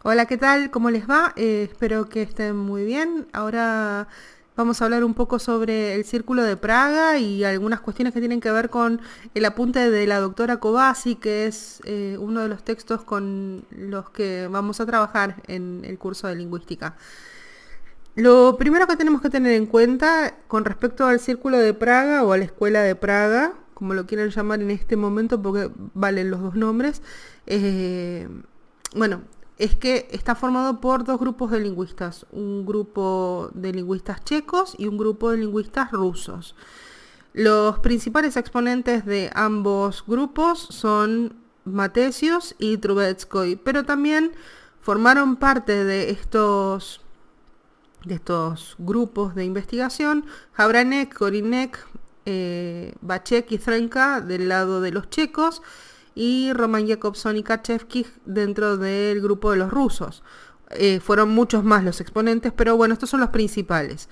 Hola, ¿qué tal? ¿Cómo les va? Espero que estén muy bien. Ahora vamos a hablar un poco sobre el Círculo de Praga y algunas cuestiones que tienen que ver con el apunte de la doctora Kobasi, que es uno de los textos con los que vamos a trabajar en el curso de lingüística. Lo primero que tenemos que tener en cuenta con respecto al Círculo de Praga o a la Escuela de Praga, como lo quieran llamar en este momento porque valen los dos nombres, eh, bueno, es que está formado por dos grupos de lingüistas, un grupo de lingüistas checos y un grupo de lingüistas rusos. Los principales exponentes de ambos grupos son Matesius y Trubetskoy, pero también formaron parte de estos grupos de investigación, Habranek, Korinek, Bacek y Zrenka del lado de los checos y Roman Jakobson y Kachevsky dentro del grupo de los rusos. Fueron muchos más los exponentes, pero bueno, estos son los principales.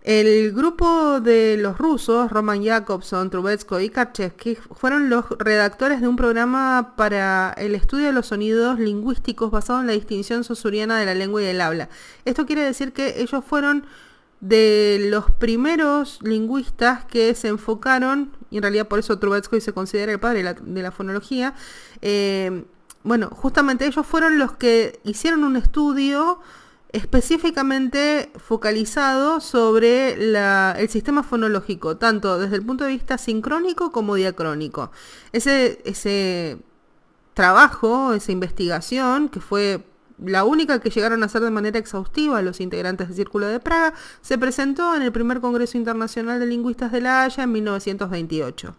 El grupo de los rusos, Roman Jakobson, Trubetskoy y Karchevsky, fueron los redactores de un programa para el estudio de los sonidos lingüísticos basado en la distinción saussuriana de la lengua y del habla. Esto quiere decir que ellos fueron de los primeros lingüistas que se enfocaron, y en realidad por eso Trubetskoy se considera el padre de la fonología. Bueno, justamente ellos fueron los que hicieron un estudio específicamente focalizado sobre el sistema fonológico, tanto desde el punto de vista sincrónico como diacrónico. Ese trabajo, esa investigación, que fue la única que llegaron a hacer de manera exhaustiva los integrantes del Círculo de Praga, se presentó en el primer Congreso Internacional de Lingüistas de La Haya en 1928.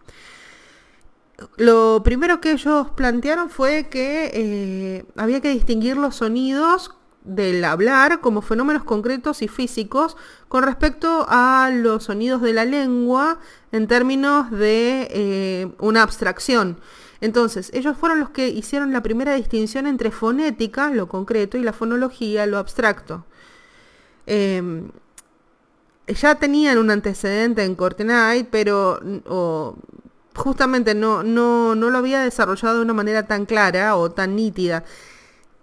Lo primero que ellos plantearon fue que había que distinguir los sonidos del hablar como fenómenos concretos y físicos con respecto a los sonidos de la lengua en términos de una abstracción. Entonces, ellos fueron los que hicieron la primera distinción entre fonética, lo concreto, y la fonología, lo abstracto. Ya tenían un antecedente en Courtenay, pero justamente no lo había desarrollado de una manera tan clara o tan nítida.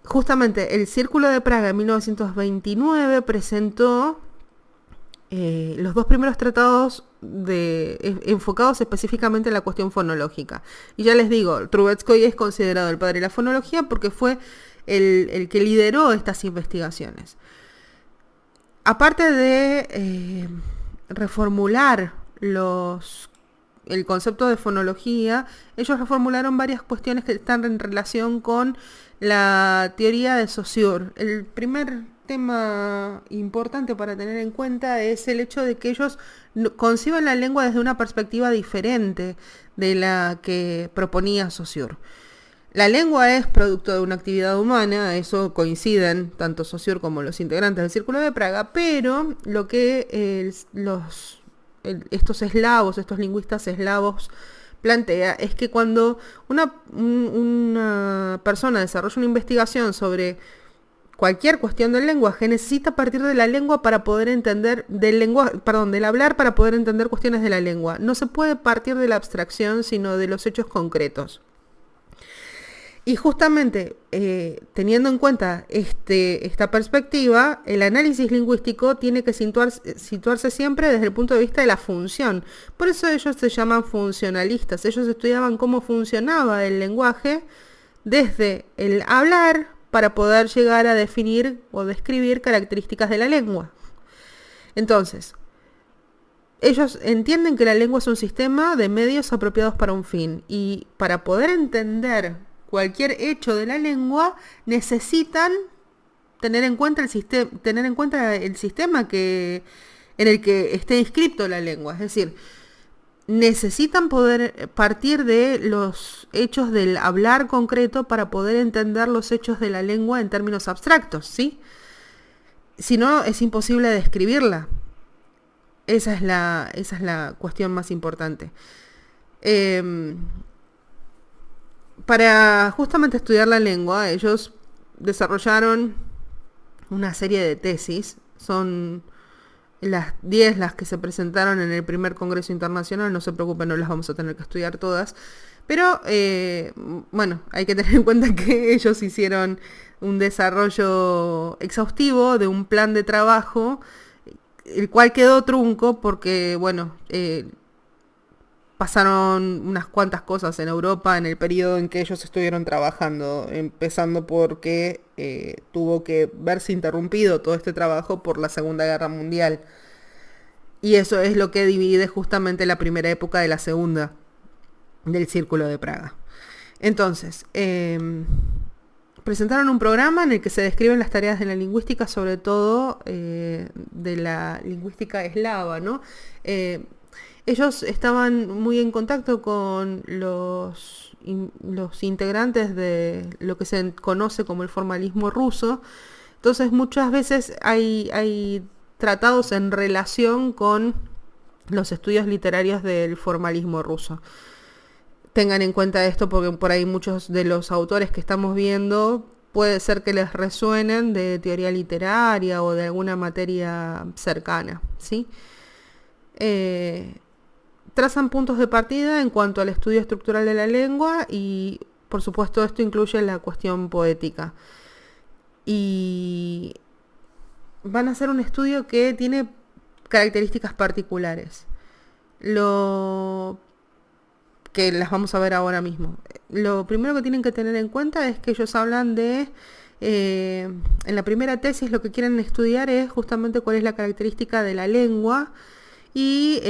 Justamente el Círculo de Praga en 1929 presentó los dos primeros tratados enfocados específicamente en la cuestión fonológica. Y ya les digo, Trubetskoy es considerado el padre de la fonología porque fue el que lideró estas investigaciones. Aparte de reformular el concepto de fonología, ellos reformularon varias cuestiones que están en relación con la teoría de Saussure. El primer tema importante para tener en cuenta es el hecho de que ellos conciben la lengua desde una perspectiva diferente de la que proponía Saussure. La lengua es producto de una actividad humana, eso coinciden tanto Saussure como los integrantes del Círculo de Praga, pero lo que estos eslavos, estos lingüistas eslavos plantea es que cuando una persona desarrolla una investigación sobre cualquier cuestión del lenguaje, necesita partir de la lengua para poder entender, del hablar para poder entender cuestiones de la lengua. No se puede partir de la abstracción, sino de los hechos concretos. Y justamente teniendo en cuenta esta perspectiva, el análisis lingüístico tiene que situarse siempre desde el punto de vista de la función. Por eso ellos se llaman funcionalistas. Ellos estudiaban cómo funcionaba el lenguaje desde el hablar para poder llegar a definir o describir características de la lengua. Entonces, ellos entienden que la lengua es un sistema de medios apropiados para un fin. Y para poder entender cualquier hecho de la lengua, necesitan tener en cuenta el sistema en el que esté inscrito la lengua. Es decir, necesitan poder partir de los hechos del hablar concreto para poder entender los hechos de la lengua en términos abstractos, ¿sí? Si no, es imposible describirla. Esa es la cuestión más importante. Para justamente estudiar la lengua, ellos desarrollaron una serie de tesis. Son las 10 las que se presentaron en el primer Congreso Internacional. No se preocupen, no las vamos a tener que estudiar todas. Pero, bueno, hay que tener en cuenta que ellos hicieron un desarrollo exhaustivo de un plan de trabajo, el cual quedó trunco porque, bueno, pasaron unas cuantas cosas en Europa en el periodo en que ellos estuvieron trabajando, empezando porque tuvo que verse interrumpido todo este trabajo por la Segunda Guerra Mundial. Y eso es lo que divide justamente la primera época de la segunda, del Círculo de Praga. Entonces, presentaron un programa en el que se describen las tareas de la lingüística, sobre todo de la lingüística eslava, ¿no? Ellos estaban muy en contacto con los integrantes de lo que se conoce como el formalismo ruso. Entonces muchas veces hay tratados en relación con los estudios literarios del formalismo ruso. Tengan en cuenta esto porque por ahí muchos de los autores que estamos viendo puede ser que les resuenen de teoría literaria o de alguna materia cercana, ¿sí? Trazan puntos de partida en cuanto al estudio estructural de la lengua y, por supuesto, esto incluye la cuestión poética. Y van a hacer un estudio que tiene características particulares, lo que las vamos a ver ahora mismo. Lo primero que tienen que tener en cuenta es que ellos hablan de, en la primera tesis lo que quieren estudiar es justamente cuál es la característica de la lengua. Y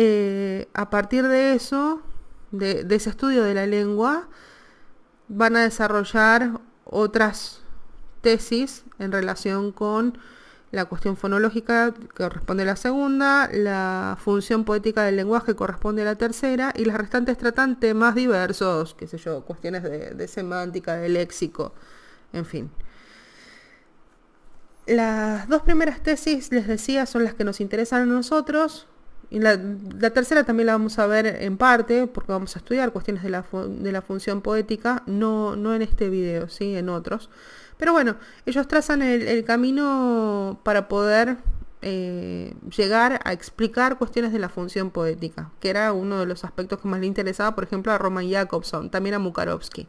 a partir de eso, de ese estudio de la lengua, van a desarrollar otras tesis en relación con la cuestión fonológica, que corresponde a la segunda, la función poética del lenguaje corresponde a la tercera, y las restantes tratan temas diversos, qué sé yo, cuestiones de semántica, de léxico, en fin. Las dos primeras tesis, les decía, son las que nos interesan a nosotros. Y la tercera también la vamos a ver en parte, porque vamos a estudiar cuestiones de la función poética, no en este video, ¿sí? En otros. Pero bueno, ellos trazan el camino para poder llegar a explicar cuestiones de la función poética, que era uno de los aspectos que más le interesaba, por ejemplo, a Roman Jakobson, también a Mukarovsky.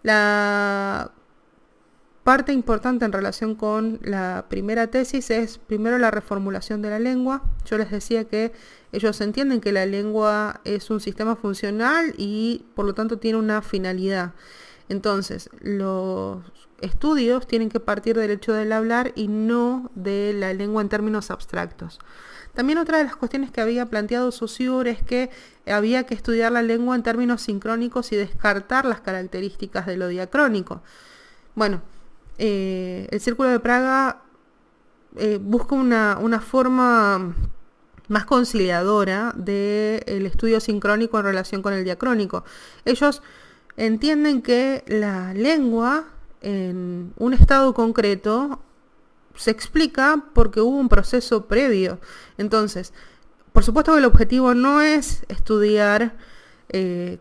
La parte importante en relación con la primera tesis es primero la reformulación de la lengua. Yo les decía que ellos entienden que la lengua es un sistema funcional y por lo tanto tiene una finalidad. Entonces, los estudios tienen que partir del hecho del hablar y no de la lengua en términos abstractos. También otra de las cuestiones que había planteado Saussure es que había que estudiar la lengua en términos sincrónicos y descartar las características de lo diacrónico. Bueno, el Círculo de Praga busca una forma más conciliadora del estudio sincrónico en relación con el diacrónico. Ellos entienden que la lengua en un estado concreto se explica porque hubo un proceso previo. Entonces, por supuesto que el objetivo no es estudiar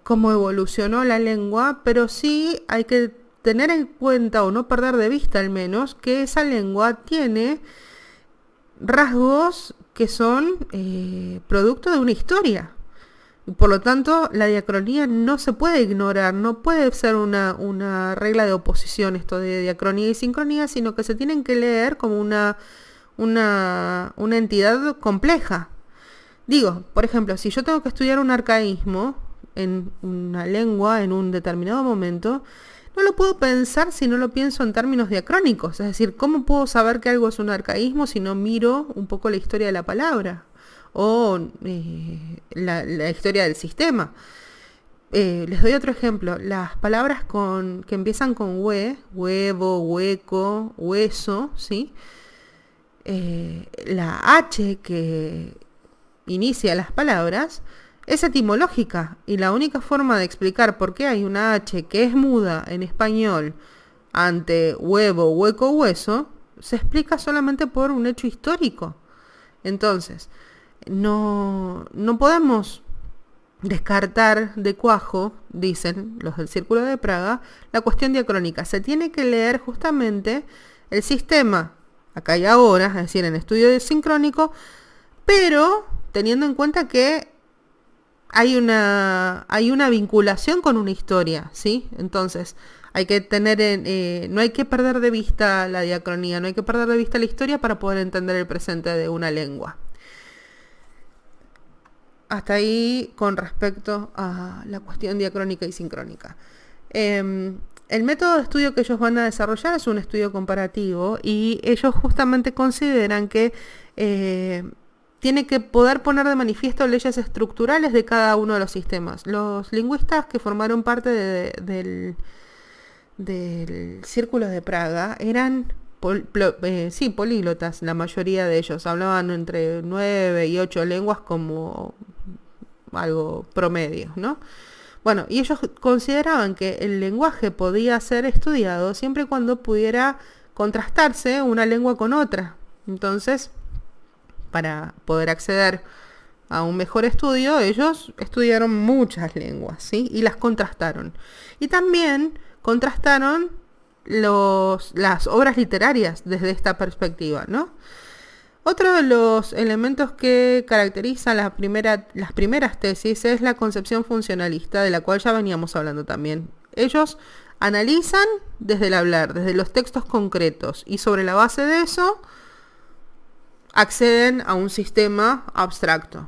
cómo evolucionó la lengua, pero sí hay que tener en cuenta o no perder de vista al menos que esa lengua tiene rasgos que son producto de una historia. Y por lo tanto, la diacronía no se puede ignorar, no puede ser una regla de oposición esto de diacronía y sincronía, sino que se tienen que leer como una entidad compleja. Digo, por ejemplo, si yo tengo que estudiar un arcaísmo en una lengua en un determinado momento, no lo puedo pensar si no lo pienso en términos diacrónicos. Es decir, ¿cómo puedo saber que algo es un arcaísmo si no miro un poco la historia de la palabra? O la historia del sistema. Les doy otro ejemplo. Las palabras que empiezan con hue, huevo, hueco, hueso, ¿sí? La H que inicia las palabras es etimológica y la única forma de explicar por qué hay una H que es muda en español ante huevo, hueco, hueso, se explica solamente por un hecho histórico. Entonces, no podemos descartar de cuajo, dicen los del Círculo de Praga, la cuestión diacrónica. Se tiene que leer justamente el sistema acá y ahora, es decir, en estudio sincrónico, pero teniendo en cuenta que hay una vinculación con una historia, ¿sí? Entonces, hay que tener, no hay que perder de vista la diacronía, no hay que perder de vista la historia para poder entender el presente de una lengua. Hasta ahí con respecto a la cuestión diacrónica y sincrónica. El método de estudio que ellos van a desarrollar es un estudio comparativo y ellos justamente consideran que tiene que poder poner de manifiesto leyes estructurales de cada uno de los sistemas. Los lingüistas que formaron parte del Círculo de Praga eran políglotas, la mayoría de ellos. Hablaban entre 9 y 8 lenguas como algo promedio, ¿no? Bueno, y ellos consideraban que el lenguaje podía ser estudiado siempre y cuando pudiera contrastarse una lengua con otra. Entonces, para poder acceder a un mejor estudio, ellos estudiaron muchas lenguas, ¿sí? Y las contrastaron. Y también contrastaron las obras literarias desde esta perspectiva, ¿no? Otro de los elementos que caracteriza las primeras tesis es la concepción funcionalista, de la cual ya veníamos hablando también. Ellos analizan desde el hablar, desde los textos concretos, y sobre la base de eso acceden a un sistema abstracto.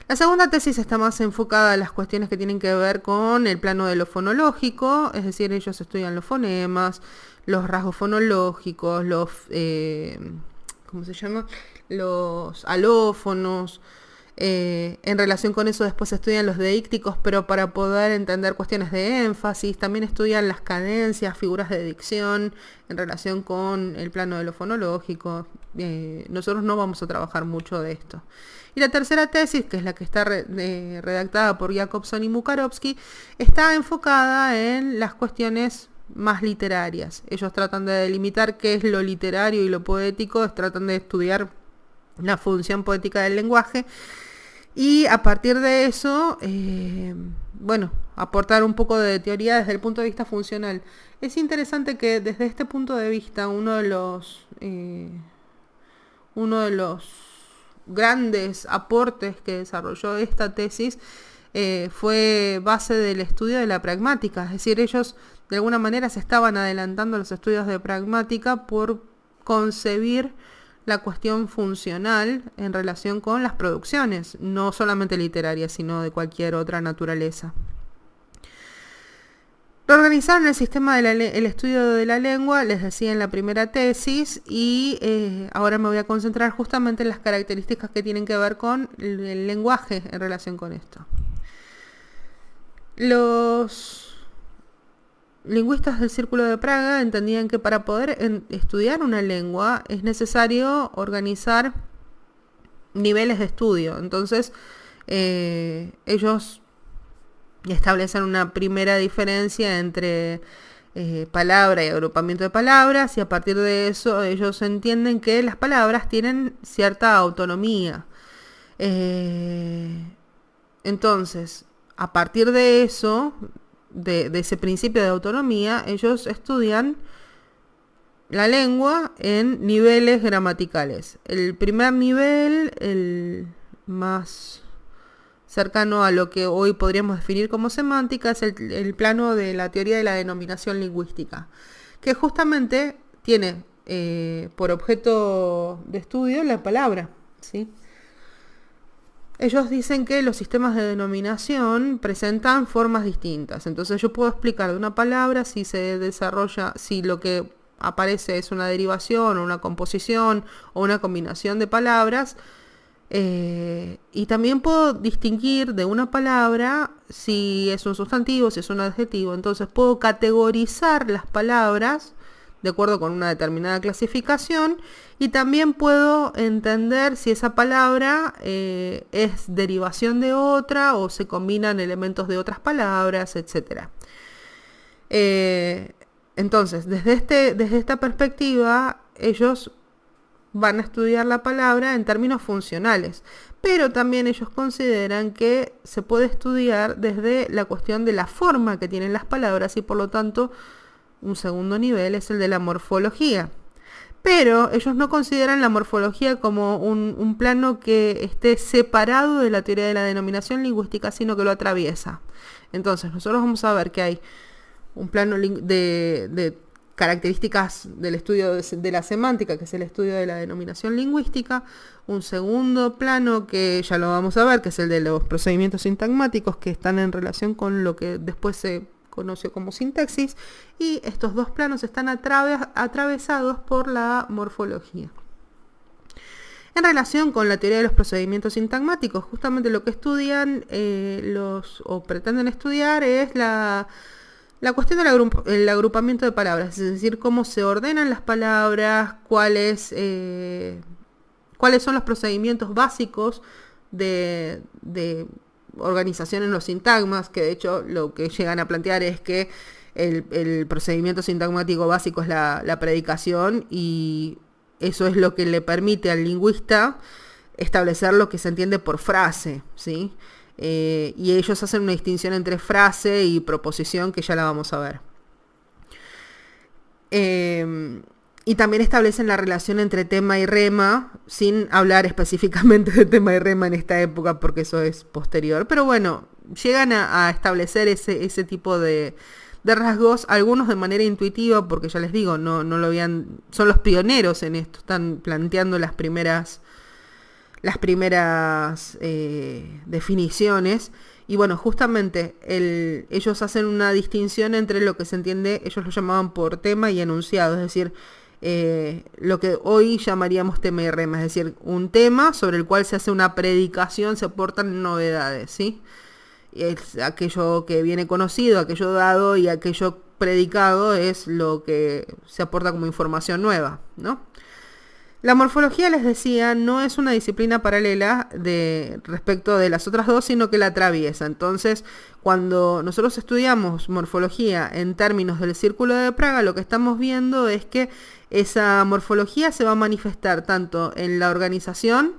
La segunda tesis está más enfocada a las cuestiones que tienen que ver con el plano de lo fonológico, es decir, ellos estudian los fonemas, los rasgos fonológicos, ¿cómo se llama? Los alófonos. En relación con eso después estudian los deícticos, pero para poder entender cuestiones de énfasis. También estudian las cadencias, figuras de dicción en relación con el plano de lo fonológico. Nosotros no vamos a trabajar mucho de esto. Y la tercera tesis, que es la que está redactada por Jacobson y Mukarovsky, está enfocada en las cuestiones más literarias. Ellos tratan de delimitar qué es lo literario y lo poético, tratan de estudiar la función poética del lenguaje y a partir de eso, aportar un poco de teoría desde el punto de vista funcional. Es interesante que desde este punto de vista uno de los grandes aportes que desarrolló esta tesis fue base del estudio de la pragmática, es decir, ellos de alguna manera se estaban adelantando a los estudios de pragmática por concebir la cuestión funcional en relación con las producciones, no solamente literarias, sino de cualquier otra naturaleza. Reorganizaron el sistema del estudio de la lengua, les decía en la primera tesis, y ahora me voy a concentrar justamente en las características que tienen que ver con el lenguaje en relación con esto. Los lingüistas del Círculo de Praga entendían que para poder estudiar una lengua es necesario organizar niveles de estudio. Entonces, ellos establecen una primera diferencia entre palabra y agrupamiento de palabras, y a partir de eso ellos entienden que las palabras tienen cierta autonomía. Entonces, a partir de eso, de ese principio de autonomía, ellos estudian la lengua en niveles gramaticales. El primer nivel, el más cercano a lo que hoy podríamos definir como semántica, es el plano de la teoría de la denominación lingüística, que justamente tiene por objeto de estudio la palabra, ¿sí? Ellos dicen que los sistemas de denominación presentan formas distintas. Entonces yo puedo explicar de una palabra si se desarrolla, si lo que aparece es una derivación o una composición o una combinación de palabras. Y también puedo distinguir de una palabra si es un sustantivo, si es un adjetivo. Entonces puedo categorizar las palabras de acuerdo con una determinada clasificación, y también puedo entender si esa palabra es derivación de otra o se combinan elementos de otras palabras, etc. Entonces, desde esta perspectiva, ellos van a estudiar la palabra en términos funcionales, pero también ellos consideran que se puede estudiar desde la cuestión de la forma que tienen las palabras, y por lo tanto un segundo nivel es el de la morfología. Pero ellos no consideran la morfología como un plano que esté separado de la teoría de la denominación lingüística, sino que lo atraviesa. Entonces, nosotros vamos a ver que hay un plano de características del estudio de la semántica, que es el estudio de la denominación lingüística, un segundo plano que ya lo vamos a ver, que es el de los procedimientos sintagmáticos, que están en relación con lo que después se conoció como sintaxis, y estos dos planos están atravesados por la morfología. En relación con la teoría de los procedimientos sintagmáticos, justamente lo que estudian o pretenden estudiar es la cuestión del agrupamiento de palabras, es decir, cómo se ordenan las palabras, cuáles son los procedimientos básicos de organización en los sintagmas, que de hecho lo que llegan a plantear es que el procedimiento sintagmático básico es la predicación, y eso es lo que le permite al lingüista establecer lo que se entiende por frase, ¿sí? Y ellos hacen una distinción entre frase y proposición, que ya la vamos a ver. Y también establecen la relación entre tema y rema, sin hablar específicamente de tema y rema en esta época, porque eso es posterior. Pero bueno, llegan a establecer ese tipo de rasgos, algunos de manera intuitiva, porque ya les digo, no lo habían, son los pioneros en esto, están planteando las primeras definiciones. Y bueno, justamente ellos hacen una distinción entre lo que se entiende, ellos lo llamaban por tema y enunciado, es decir, lo que hoy llamaríamos tema y rema, es decir, un tema sobre el cual se hace una predicación, se aportan novedades, ¿sí? Es aquello que viene conocido, aquello dado, y aquello predicado es lo que se aporta como información nueva, ¿no? La morfología, les decía, no es una disciplina paralela respecto de las otras dos, sino que la atraviesa. Entonces, cuando nosotros estudiamos morfología en términos del Círculo de Praga, lo que estamos viendo es que esa morfología se va a manifestar tanto en la organización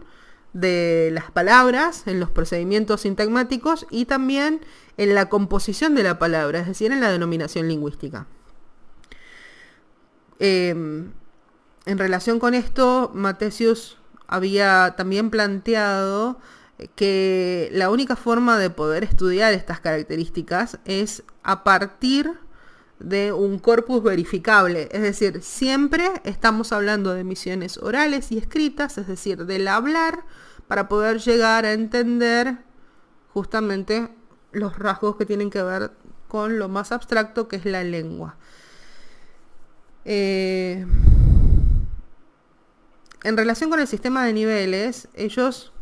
de las palabras, en los procedimientos sintagmáticos, y también en la composición de la palabra, es decir, en la denominación lingüística. En relación con esto, Mathesius había también planteado que la única forma de poder estudiar estas características es a partir de un corpus verificable, es decir, siempre estamos hablando de emisiones orales y escritas, es decir, del hablar, para poder llegar a entender justamente los rasgos que tienen que ver con lo más abstracto, que es la lengua. En relación con el sistema de niveles, ellos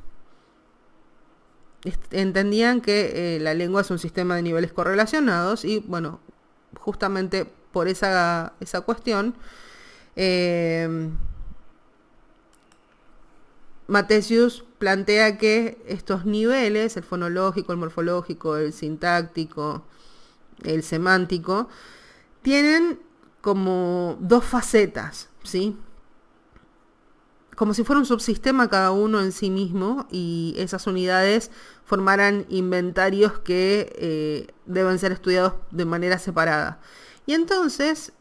entendían que la lengua es un sistema de niveles correlacionados, y bueno, justamente por esa cuestión, Mathesius plantea que estos niveles, el fonológico, el morfológico, el sintáctico, el semántico, tienen como dos facetas, ¿sí? Como si fuera un subsistema cada uno en sí mismo, y esas unidades formaran inventarios que deben ser estudiados de manera separada. Y entonces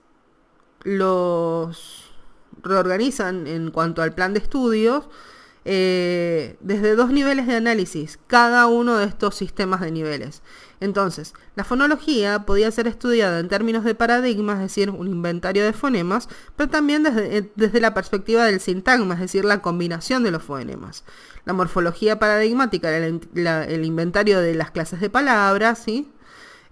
los reorganizan en cuanto al plan de estudios desde dos niveles de análisis, cada uno de estos sistemas de niveles. Entonces, la fonología podía ser estudiada en términos de paradigmas, es decir, un inventario de fonemas, pero también desde la perspectiva del sintagma, es decir, la combinación de los fonemas. La morfología paradigmática era el inventario de las clases de palabras, ¿sí?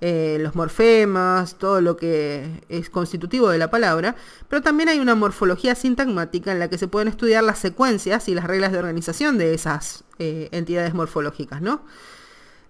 Los morfemas, todo lo que es constitutivo de la palabra, pero también hay una morfología sintagmática en la que se pueden estudiar las secuencias y las reglas de organización de esas entidades morfológicas, ¿no?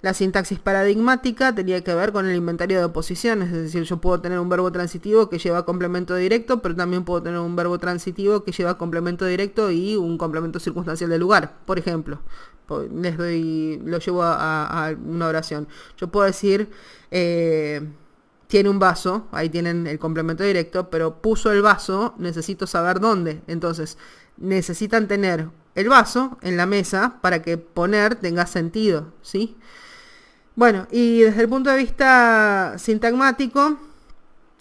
La sintaxis paradigmática tenía que ver con el inventario de oposiciones, es decir, yo puedo tener un verbo transitivo que lleva complemento directo, pero también puedo tener un verbo transitivo que lleva complemento directo y un complemento circunstancial de lugar, por ejemplo. Lo llevo a una oración. Yo puedo decir, tiene un vaso, ahí tienen el complemento directo, pero puso el vaso, necesito saber dónde. Entonces, necesitan tener el vaso en la mesa para que poner tenga sentido, ¿sí? Bueno, y desde el punto de vista sintagmático,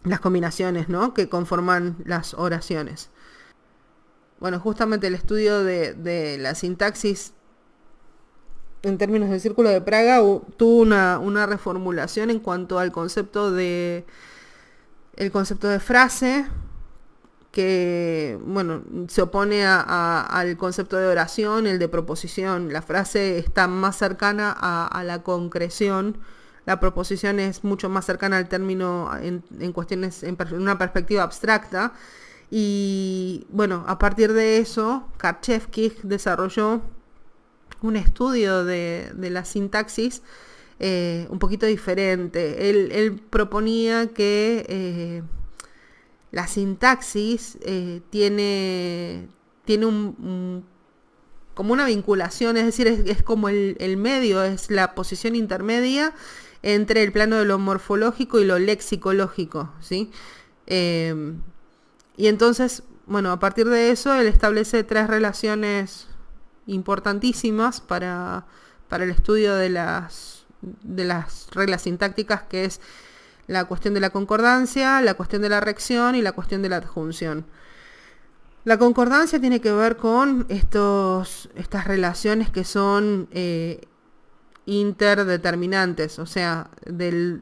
las combinaciones, ¿no?, que conforman las oraciones. bueno, justamente el estudio de la sintaxis en términos del Círculo de Praga tuvo una reformulación en cuanto al el concepto de frase, que, bueno, se opone al concepto de oración, el de proposición. La frase está más cercana a la concreción, la proposición es mucho más cercana al término en cuestiones, en una perspectiva abstracta. Y bueno, a partir de eso, Karchevsky desarrolló un estudio de la sintaxis un poquito diferente. Él proponía que la sintaxis tiene como una vinculación, es decir, es como el medio, es la posición intermedia entre el plano de lo morfológico y lo lexicológico, ¿sí? Y entonces, bueno, a partir de eso, él establece 3 relaciones importantísimas para el estudio de las reglas sintácticas, que es la cuestión de la concordancia, la cuestión de la rección y la cuestión de la adjunción. La concordancia tiene que ver con estas relaciones que son interdeterminantes, o sea, del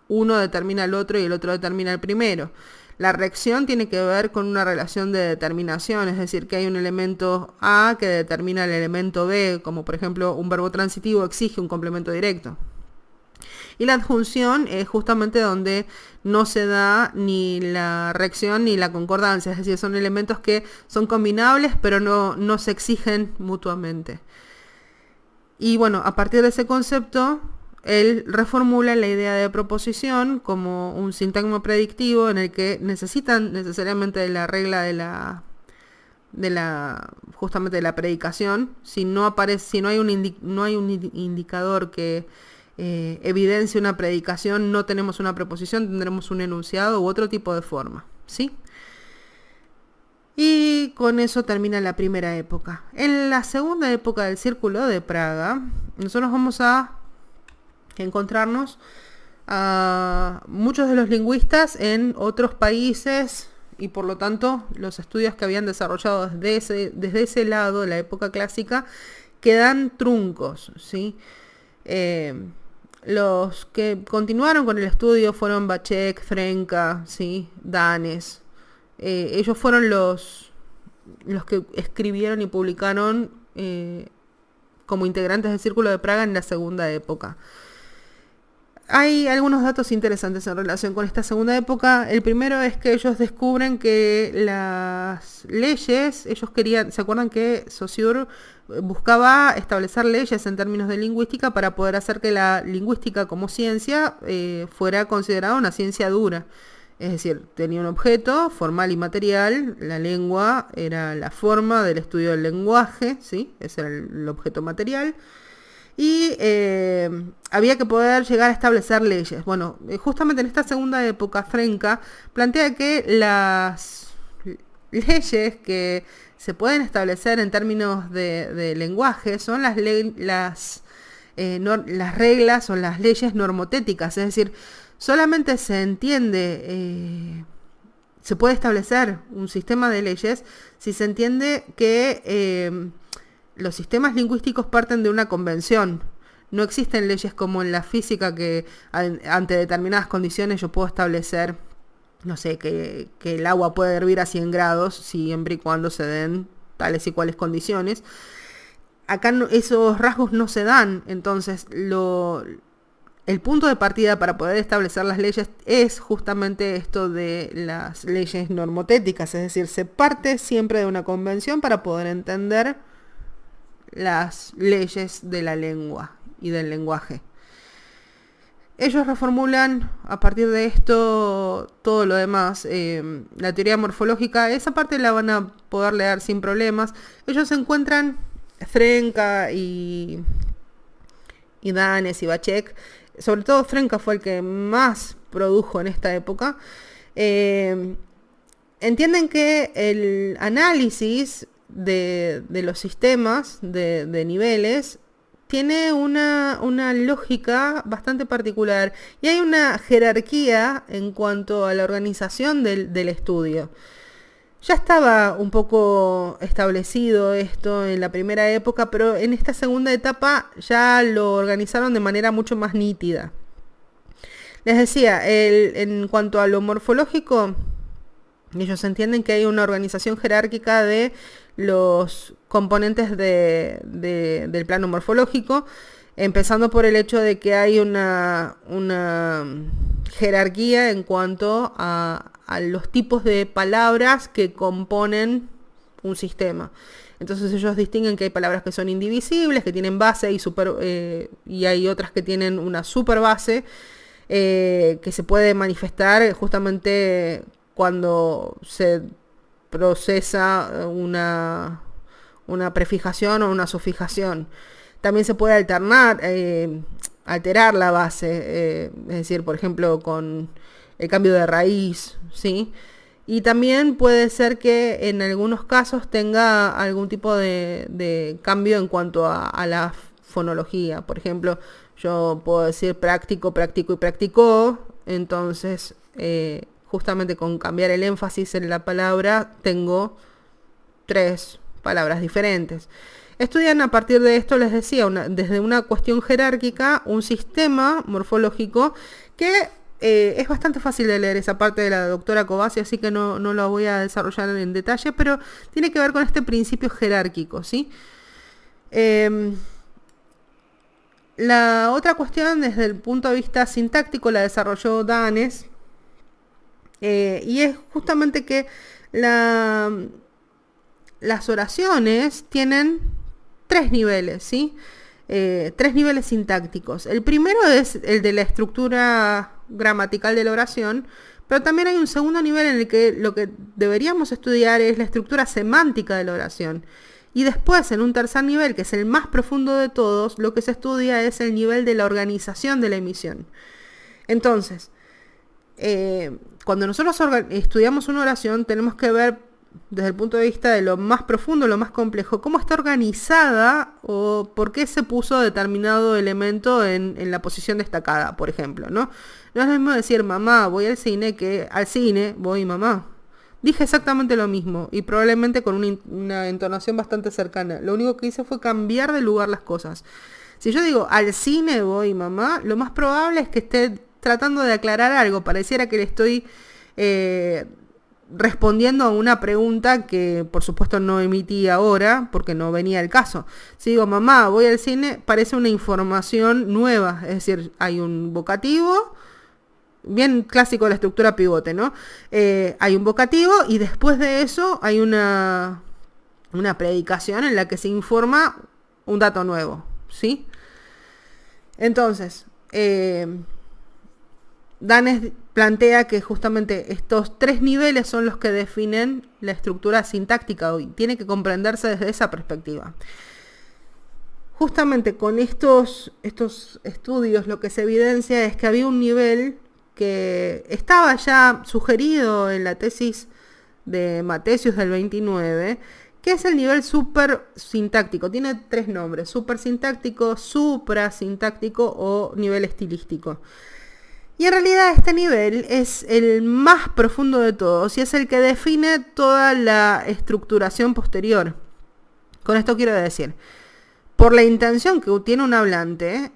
uno determina al otro y el otro determina al primero. La rección tiene que ver con una relación de determinación, es decir, que hay un elemento A que determina el elemento B, como por ejemplo un verbo transitivo exige un complemento directo. Y la adjunción es justamente donde no se da ni la rección ni la concordancia, es decir, son elementos que son combinables pero no se exigen mutuamente. Y bueno, a partir de ese concepto, él reformula la idea de proposición como un sintagma predictivo en el que necesitan necesariamente la regla justamente de la predicación. Si no hay un indicador que evidencia una predicación, no tenemos una preposición, tendremos un enunciado u otro tipo de forma, ¿sí? Y con eso termina la primera época. En la segunda época del Círculo de Praga, nosotros vamos a encontrarnos a muchos de los lingüistas en otros países, y por lo tanto los estudios que habían desarrollado desde ese lado, la época clásica, quedan truncos, ¿sí? Los que continuaron con el estudio fueron Bacek, Frenka, ¿sí? Danes. Ellos fueron los que escribieron y publicaron como integrantes del Círculo de Praga en la segunda época. Hay algunos datos interesantes en relación con esta segunda época. El primero es que ellos descubren que las leyes, ¿se acuerdan que Saussure buscaba establecer leyes en términos de lingüística para poder hacer que la lingüística como ciencia fuera considerada una ciencia dura? Es decir, tenía un objeto formal y material, la lengua era la forma del estudio del lenguaje, ¿sí? Ese era el objeto material. Y había que poder llegar a establecer leyes. Bueno, justamente en esta segunda época, Frenka plantea que las leyes que se pueden establecer en términos de lenguaje son las reglas o las leyes normotéticas, es decir, solamente se entiende, se puede establecer un sistema de leyes si se entiende que los sistemas lingüísticos parten de una convención. No existen leyes como en la física que ante determinadas condiciones yo puedo establecer, no sé, que el agua puede hervir a 100 grados siempre y cuando se den tales y cuales condiciones. Acá esos rasgos no se dan, entonces el punto de partida para poder establecer las leyes es justamente esto de las leyes normotéticas, es decir, se parte siempre de una convención para poder entender las leyes de la lengua y del lenguaje. Ellos reformulan a partir de esto todo lo demás. La teoría morfológica, esa parte la van a poder leer sin problemas. Ellos encuentran Frenka y Danes y Bacek. Sobre todo Frenka fue el que más produjo en esta época. Entienden que el análisis de los sistemas de niveles tiene una lógica bastante particular y hay una jerarquía en cuanto a la organización del estudio. Ya estaba un poco establecido esto en la primera época, pero en esta segunda etapa ya lo organizaron de manera mucho más nítida. Les decía, en cuanto a lo morfológico, ellos entienden que hay una organización jerárquica de los componentes del plano morfológico, empezando por el hecho de que hay una jerarquía en cuanto a los tipos de palabras que componen un sistema. Entonces ellos distinguen que hay palabras que son indivisibles, que tienen base y hay otras que tienen una super base, que se puede manifestar justamente cuando se procesa una prefijación o una sufijación. También se puede alterar la base, es decir, por ejemplo, con el cambio de raíz, ¿sí? Y también puede ser que en algunos casos tenga algún tipo de cambio en cuanto a la fonología. Por ejemplo, yo puedo decir práctico, práctico y practicó. Entonces, justamente con cambiar el énfasis en la palabra, tengo 3 palabras diferentes. Estudian a partir de esto, les decía, desde una cuestión jerárquica, un sistema morfológico que es bastante fácil de leer esa parte de la doctora Covasi, así que no lo voy a desarrollar en detalle, pero tiene que ver con este principio jerárquico, ¿sí? La otra cuestión, desde el punto de vista sintáctico, la desarrolló Danes, y es justamente que las oraciones tienen 3 niveles, ¿sí? 3 niveles sintácticos. El primero es el de la estructura gramatical de la oración, pero también hay un segundo nivel en el que lo que deberíamos estudiar es la estructura semántica de la oración. Y después, en un tercer nivel, que es el más profundo de todos, lo que se estudia es el nivel de la organización de la emisión. Entonces, cuando nosotros estudiamos una oración, tenemos que ver desde el punto de vista de lo más profundo, lo más complejo, cómo está organizada o por qué se puso determinado elemento en la posición destacada, por ejemplo, ¿no? No es lo mismo decir mamá, voy al cine, que al cine, voy mamá. Dije exactamente lo mismo y probablemente con una entonación bastante cercana. Lo único que hice fue cambiar de lugar las cosas. Si yo digo al cine voy mamá, lo más probable es que esté tratando de aclarar algo. Pareciera que le estoy respondiendo a una pregunta que por supuesto no emití ahora porque no venía el caso. Si digo mamá voy al cine, parece una información nueva. Es decir, hay un vocativo, bien clásico de la estructura pivote, ¿no? Hay un vocativo y después de eso hay una predicación en la que se informa un dato nuevo, ¿sí? Entonces, Danes plantea que justamente estos 3 niveles son los que definen la estructura sintáctica hoy. Tiene que comprenderse desde esa perspectiva. Justamente con estos estudios lo que se evidencia es que había un nivel que estaba ya sugerido en la tesis de Mathesius del 29, que es el nivel supersintáctico. Tiene 3 nombres: supersintáctico, suprasintáctico o nivel estilístico. Y en realidad este nivel es el más profundo de todos y es el que define toda la estructuración posterior. Con esto quiero decir, por la intención que tiene un hablante,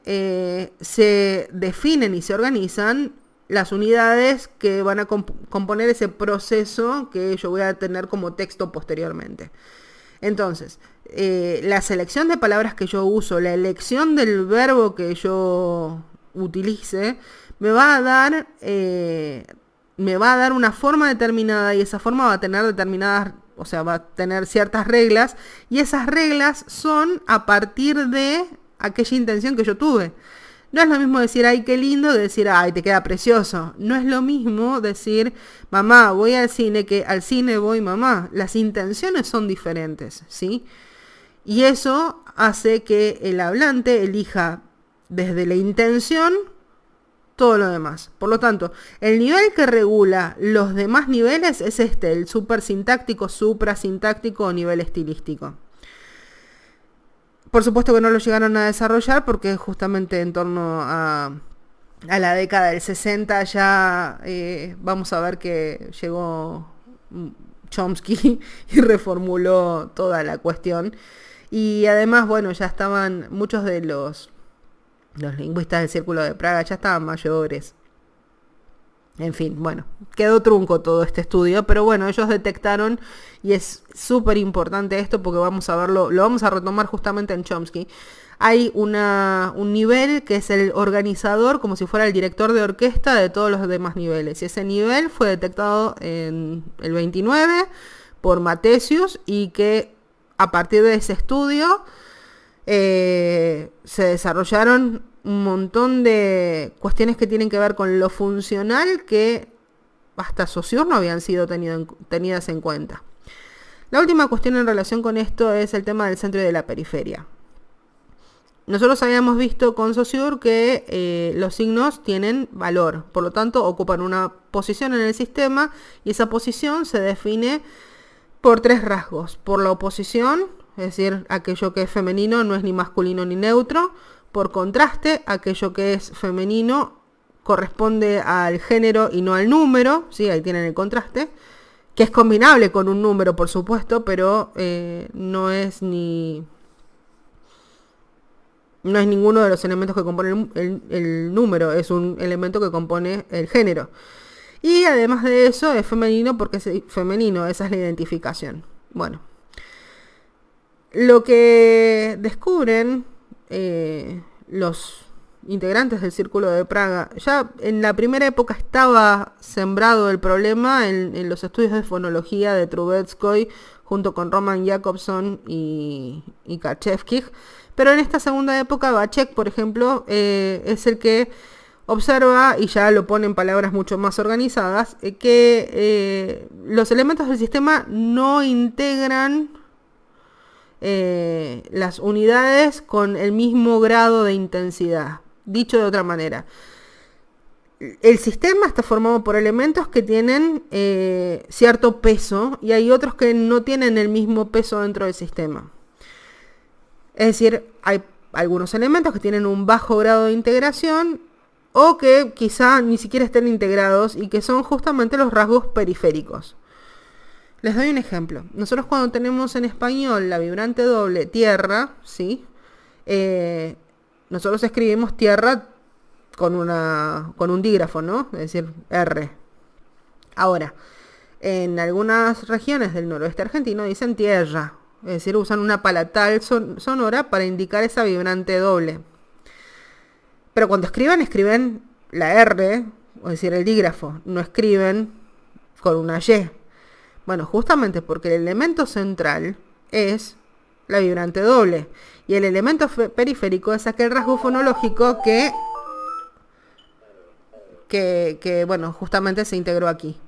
se definen y se organizan las unidades que van a componer ese proceso que yo voy a tener como texto posteriormente. Entonces, la selección de palabras que yo uso, la elección del verbo que yo utilice, me va a dar una forma determinada y esa forma va a tener determinadas, o sea, va a tener ciertas reglas y esas reglas son a partir de aquella intención que yo tuve. No es lo mismo decir, ay, qué lindo, que decir, ay, te queda precioso. No es lo mismo decir, mamá, voy al cine, que al cine voy mamá. Las intenciones son diferentes, ¿sí? Y eso hace que el hablante elija desde la intención todo lo demás. Por lo tanto, el nivel que regula los demás niveles es el supersintáctico, suprasintáctico o nivel estilístico. Por supuesto que no lo llegaron a desarrollar porque justamente en torno a la década del 60 ya vamos a ver que llegó Chomsky y reformuló toda la cuestión. Y además, bueno, ya estaban muchos de los lingüistas del Círculo de Praga, ya estaban mayores. En fin, bueno, quedó trunco todo este estudio, pero bueno, ellos detectaron, y es súper importante esto porque vamos a verlo, lo vamos a retomar justamente en Chomsky. Hay un nivel que es el organizador, como si fuera el director de orquesta de todos los demás niveles. Y ese nivel fue detectado en el 29 por Mathesius, y que a partir de ese estudio se desarrollaron un montón de cuestiones que tienen que ver con lo funcional que hasta Saussure no habían sido tenidas en cuenta. La última cuestión en relación con esto es el tema del centro y de la periferia. Nosotros habíamos visto con Saussure que los signos tienen valor, por lo tanto ocupan una posición en el sistema, y esa posición se define por 3 rasgos: por la oposición, es decir, aquello que es femenino no es ni masculino ni neutro; por contraste, aquello que es femenino corresponde al género y no al número, ¿sí? Ahí tienen el contraste, que es combinable con un número, por supuesto, pero no es ninguno de los elementos que componen el número, es un elemento que compone el género. Y además de eso es femenino porque es femenino, esa es la identificación. Bueno, lo que descubren los integrantes del Círculo de Praga, ya en la primera época estaba sembrado el problema en los estudios de fonología de Trubetskoy, junto con Roman Jakobson y Kachevskij, pero en esta segunda época Vacek, por ejemplo, es el que observa, y ya lo pone en palabras mucho más organizadas, que los elementos del sistema no integran las unidades con el mismo grado de intensidad. Dicho de otra manera, el sistema está formado por elementos que tienen cierto peso, y hay otros que no tienen el mismo peso dentro del sistema. Es decir, hay algunos elementos que tienen un bajo grado de integración, o que quizá ni siquiera estén integrados, y que son justamente los rasgos periféricos. Les doy un ejemplo. Nosotros cuando tenemos en español la vibrante doble tierra, ¿sí? Nosotros escribimos tierra con un dígrafo, ¿no? Es decir, R. Ahora, en algunas regiones del noroeste argentino dicen tierra, es decir, usan una palatal sonora para indicar esa vibrante doble. Pero cuando escriben la R, es decir, el dígrafo, no escriben con una Y. Bueno, justamente porque el elemento central es la vibrante doble, y el elemento periférico es aquel rasgo fonológico que bueno, justamente se integró aquí.